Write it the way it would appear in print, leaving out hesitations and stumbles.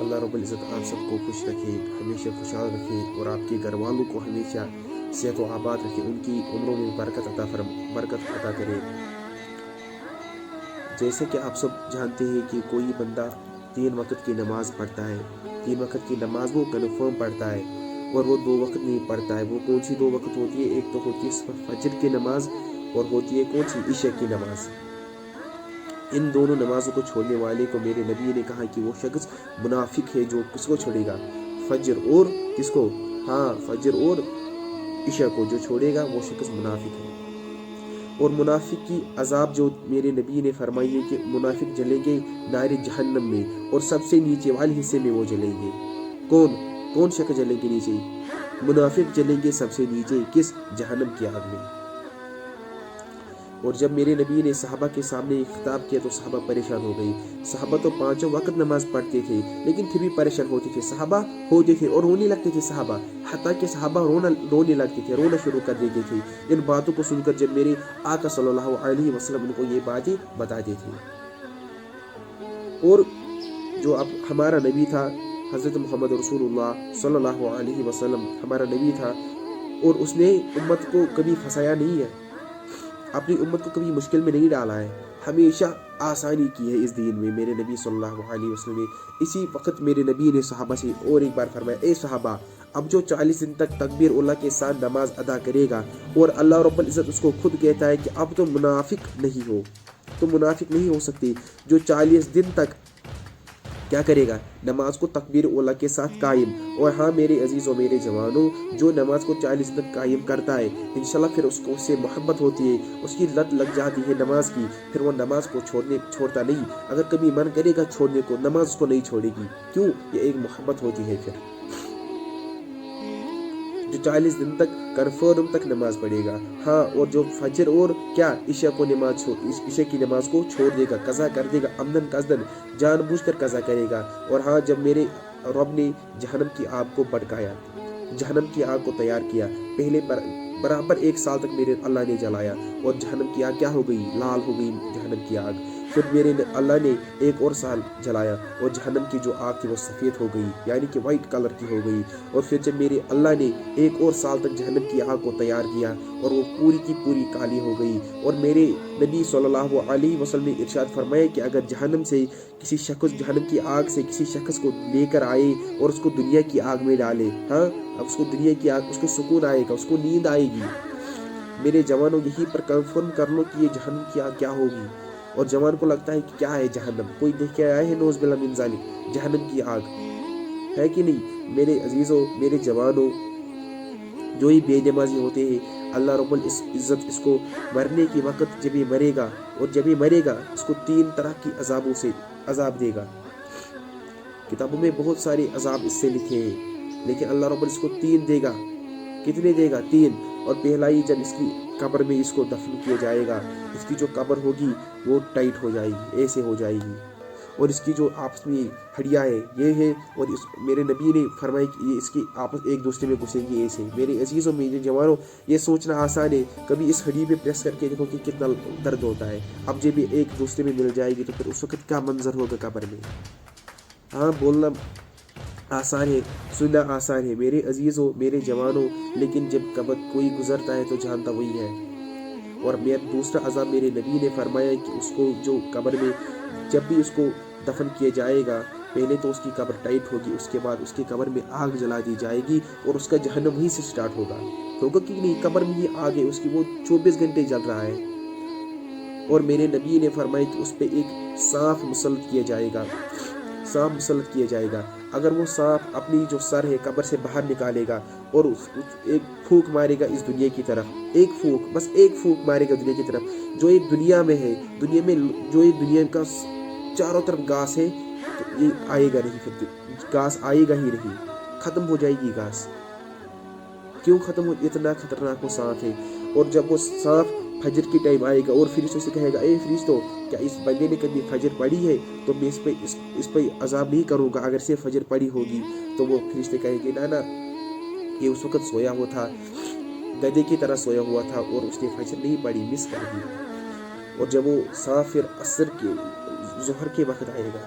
اللہ رب العزت آپ سب کو خوش رکھے، ہمیشہ خوشحال رکھے، اور آپ کے گھر والوں کو ہمیشہ صحت و آباد رکھے، ان کی عمروں میں برکت عطا کرے۔ جیسے کہ آپ سب جانتے ہیں کہ کوئی بندہ 3 وقت کی نماز پڑھتا ہے، 3 وقت کی نماز وہ کنفرم پڑھتا ہے، اور وہ 2 وقت نہیں پڑھتا ہے۔ وہ کون سی 2 وقت ہوتی ہے؟ ایک تو ہوتی ہے فجر کی نماز، اور ہوتی ہے کون سی؟ عشاء کی نماز۔ ان دونوں نمازوں کو چھوڑنے والے کو میرے نبی نے کہا کہ وہ شخص منافق ہے۔ جو کس کو چھوڑے گا؟ فجر اور کس کو؟ ہاں، فجر اور عشاء کو جو چھوڑے گا وہ شخص منافق ہے۔ اور منافق کی عذاب جو میرے نبی نے فرمائی ہے کہ منافق جلیں گے نار جہنم میں، اور سب سے نیچے والے حصے میں وہ جلیں گے۔ کون شخص جلیں گے نیچے؟ منافق جلیں گے سب سے نیچے، کس؟ جہنم کی آگ میں۔ اور جب میرے نبی نے صحابہ کے سامنے خطاب کیا تو صحابہ پریشان ہو گئی۔ صحابہ تو 5 وقت نماز پڑھتے تھے، لیکن پھر بھی پریشان ہوتے تھے، صحابہ ہوتے تھے اور رونے لگتے تھے صحابہ، حتیٰ کہ صحابہ رونے لگتے تھے، رونا شروع کر دیتے تھے ان باتوں کو سن کر، جب میرے آقا صلی اللہ علیہ وسلم ان کو یہ باتیں بتاتے تھے۔ اور جو اب ہمارا نبی تھا حضرت محمد رسول اللہ صلی اللہ علیہ وسلم ہمارا نبی تھا، اور اس نے امت کو کبھی پھنسایا نہیں ہے، اپنی امت کو کبھی مشکل میں نہیں ڈالا ہے، ہمیشہ آسانی کی ہے اس دین میں میرے نبی صلی اللہ علیہ وسلم نے۔ اسی وقت میرے نبی نے صحابہ سے اور ایک بار فرمایا، اے صحابہ، اب جو 40 دن تک تکبیر اللہ کے ساتھ نماز ادا کرے گا، اور اللہ رب العزت اس کو خود کہتا ہے کہ اب تم منافق نہیں ہو، تم منافق نہیں ہو سکتے، جو 40 دن تک کیا کرے گا؟ نماز کو تکبیر اولا کے ساتھ قائم۔ اور ہاں میرے عزیزوں، میرے جوانوں، جو نماز کو 40 تک قائم کرتا ہے، انشاءاللہ پھر اس کو اس سے محبت ہوتی ہے، اس کی لت لگ جاتی ہے نماز کی، پھر وہ نماز کو چھوڑتا نہیں۔ اگر کبھی من کرے گا چھوڑنے کو، نماز کو نہیں چھوڑے گی۔ کیوں؟ یہ ایک محبت ہوتی ہے پھر، جو 40 دن تک کنفرم تک نماز پڑھے گا۔ ہاں، اور جو فجر اور کیا عشاء کی نماز کو چھوڑ دے گا، قضا کر دے گا، عمدن قصدن جان بوجھ کر قضا کرے گا۔ اور ہاں، جب میرے رب نے جہنم کی آگ کو بھڑکایا، جہنم کی آگ کو تیار کیا، پہلے برابر 1 سال تک میرے اللہ نے جلایا، اور جہنم کی آگ کیا ہو گئی؟ لال ہو گئی جہنم کی آگ۔ پھر میرے اللہ نے 1 اور سال جلایا، اور جہنم کی جو آگ تھی وہ سفید ہو گئی، یعنی کہ وائٹ کلر کی ہو گئی۔ اور پھر جب میرے اللہ نے 1 اور سال تک جہنم کی آگ کو تیار کیا، اور وہ پوری کی پوری کالی ہو گئی۔ اور میرے نبی صلی اللہ علیہ وسلم نے ارشاد فرمایا کہ اگر جہنم کی آگ سے کسی شخص کو لے کر آئے اور اس کو دنیا کی آگ میں ڈالے، ہاں، اب اس کو دنیا کی آگ، اس کو سکون آئے گا، اس کو نیند آئے گی۔ میرے جوانوں، یہی پر کنفرم کر لو کہ یہ جہنم کی آگ کیا ہوگی۔ اور جوان کو لگتا ہے کہ کیا ہے جہنم، کوئی دیکھ کے آیا ہے نوز باللہ من ذالک جہنم کی آگ، ہے کہ نہیں؟ میرے عزیزوں، میرے جوانوں، جو ہی بے نمازی ہوتے ہیں، اللہ رب العزت اس کو مرنے کے وقت جب یہ مرے گا، اور جب یہ مرے گا اس کو 3 طرح کی عذابوں سے عذاب دے گا۔ کتابوں میں بہت سارے عذاب اس سے لکھے ہیں، لیکن اللہ رب العزت اس کو 3 دے گا۔ کتنے دے گا؟ 3۔ اور پہلا ہی، جب اس کی قبر میں اس کو دفن کیا جائے گا، اس کی جو قبر ہوگی وہ ٹائٹ ہو جائے گی، ایسے ہو جائے گی، اور اس کی جو آپس میں ہڈیاں ہے یہ ہے، اور میرے نبی نے فرمایا کہ یہ اس کی آپس ایک دوسرے میں گھسیں گی ایسے۔ میرے عزیزوں، میرے جوانوں، یہ سوچنا آسان ہے، کبھی اس ہڈی پہ پریس کر کے دیکھو کہ کتنا درد ہوتا ہے۔ اب جب یہ ایک دوسرے میں مل جائے گی تو پھر اس وقت کیا منظر ہوگا قبر میں۔ ہاں، بولنا آسان ہے، سننا آسان ہے میرے عزیزوں، میرے جوانوں، لیکن جب قبر کوئی گزرتا ہے تو جانتا وہی ہے۔ اور دوسرا عذاب میرے نبی نے فرمایا کہ اس کو جو قبر میں جب بھی اس کو دفن کیا جائے گا، پہلے تو اس کی قبر ٹائٹ ہوگی، اس کے بعد اس کی قبر میں آگ جلا دی جائے گی، اور اس کا جہنم وہیں سے سٹارٹ ہوگا کہ نہیں، قبر میں ہی آگ ہے اس کی، وہ 24 گھنٹے جل رہا ہے۔ اور میرے نبی نے فرمایا کہ اس پہ ایک سانپ مسلط کیا جائے گا، اگر وہ سانپ اپنی جو سر ہے قبر سے باہر نکالے گا، اور ایک پھونک مارے گا اس دنیا کی طرف، بس ایک پھونک مارے گا دنیا کی طرف، جو یہ دنیا میں ہے، دنیا میں جو یہ دنیا کا چاروں طرف گھاس ہے، تو یہ آئے گا نہیں، پھر گھاس آئے گا ہی نہیں، ختم ہو جائے گی گھاس۔ کیوں ختم ہو؟ اتنا خطرناک وہ سانپ ہے۔ اور جب وہ سانپ فجر کی ٹائم آئے گا اور فرشتوں سے کہے گا، اے فرشتوں، کیا اس بندے نے کبھی فجر پڑھی ہے؟ تو میں اس پہ عذاب نہیں کروں گا اگر سے فجر پڑھی ہوگی۔ تو وہ فرشتے کہیں گے، نا یہ اس وقت سویا ہوا تھا، گدے کی طرح سویا ہوا تھا، اور اس نے فجر نہیں پڑھی، مس کر دی۔ اور جب وہ سانپ پھر ظہر کے وقت آئے گا،